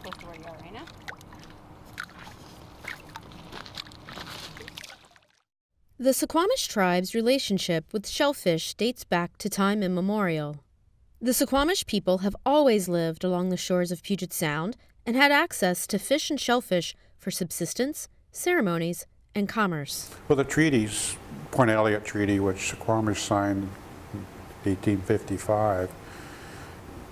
close to where you are right now. The Suquamish tribe's relationship with shellfish dates back to time immemorial. The Suquamish people have always lived along the shores of Puget Sound and had access to fish and shellfish for subsistence, ceremonies, and commerce. Well, the treaties, Point Elliott Treaty, which Suquamish signed in 1855,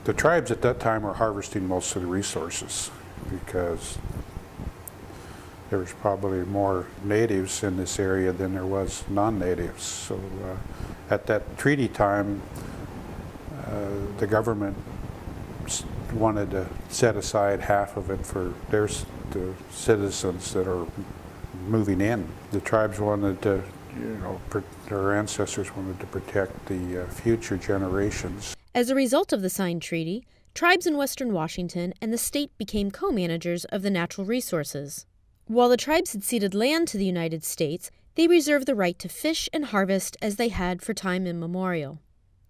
the tribes at that time were harvesting most of the resources because there was probably more natives in this area than there was non-natives. So at that treaty time, the government wanted to set aside half of it for the citizens that are moving in. The tribes wanted to, their ancestors wanted to protect the future generations. As a result of the signed treaty, tribes in western Washington and the state became co-managers of the natural resources. While the tribes had ceded land to the United States, they reserved the right to fish and harvest as they had for time immemorial.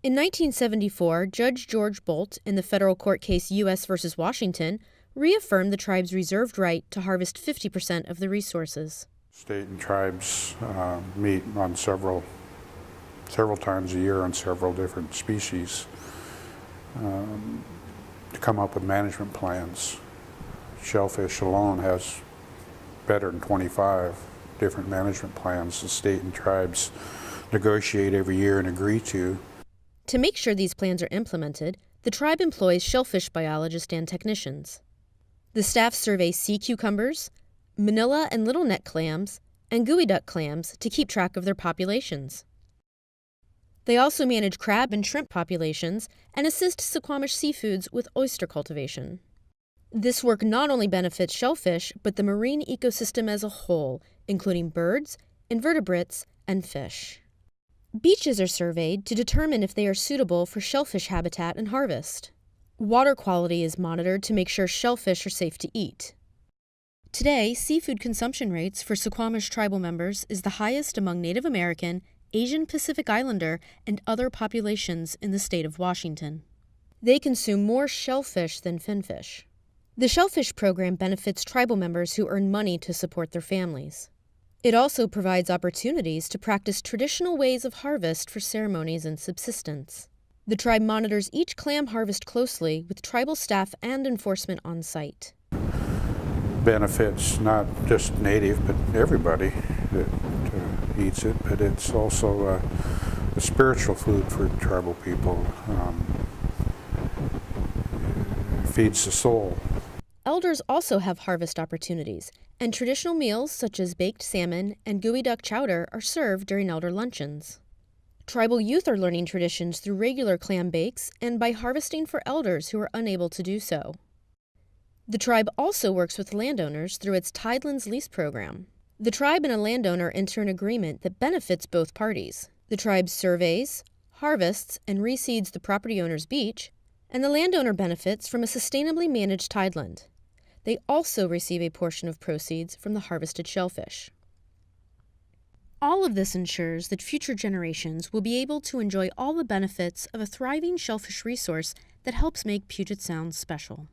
In 1974, Judge George Bolt, in the federal court case U.S. v. Washington, reaffirmed the tribe's reserved right to harvest 50% of the resources. State and tribes meet on several times a year on several different species to come up with management plans. Shellfish alone has better than 25 different management plans the state and tribes negotiate every year and agree to. To make sure these plans are implemented, the tribe employs shellfish biologists and technicians. The staff survey sea cucumbers, manila and little neck clams, and geoduck clams to keep track of their populations. They also manage crab and shrimp populations and assist Suquamish seafoods with oyster cultivation. This work not only benefits shellfish, but the marine ecosystem as a whole, including birds, invertebrates, and fish. Beaches are surveyed to determine if they are suitable for shellfish habitat and harvest. Water quality is monitored to make sure shellfish are safe to eat. Today, seafood consumption rates for Suquamish tribal members is the highest among Native American, Asian Pacific Islander, and other populations in the state of Washington. They consume more shellfish than finfish. The Shellfish program benefits tribal members who earn money to support their families. It also provides opportunities to practice traditional ways of harvest for ceremonies and subsistence. The tribe monitors each clam harvest closely with tribal staff and enforcement on site. Benefits not just native, but everybody that eats it, but it's also a spiritual food for tribal people. It feeds the soul. Elders also have harvest opportunities, and traditional meals such as baked salmon and geoduck chowder are served during elder luncheons. Tribal youth are learning traditions through regular clam bakes and by harvesting for elders who are unable to do so. The tribe also works with landowners through its Tidelands lease program. The tribe and a landowner enter an agreement that benefits both parties. The tribe surveys, harvests, and reseeds the property owner's beach, and the landowner benefits from a sustainably managed tideland. They also receive a portion of proceeds from the harvested shellfish. All of this ensures that future generations will be able to enjoy all the benefits of a thriving shellfish resource that helps make Puget Sound special.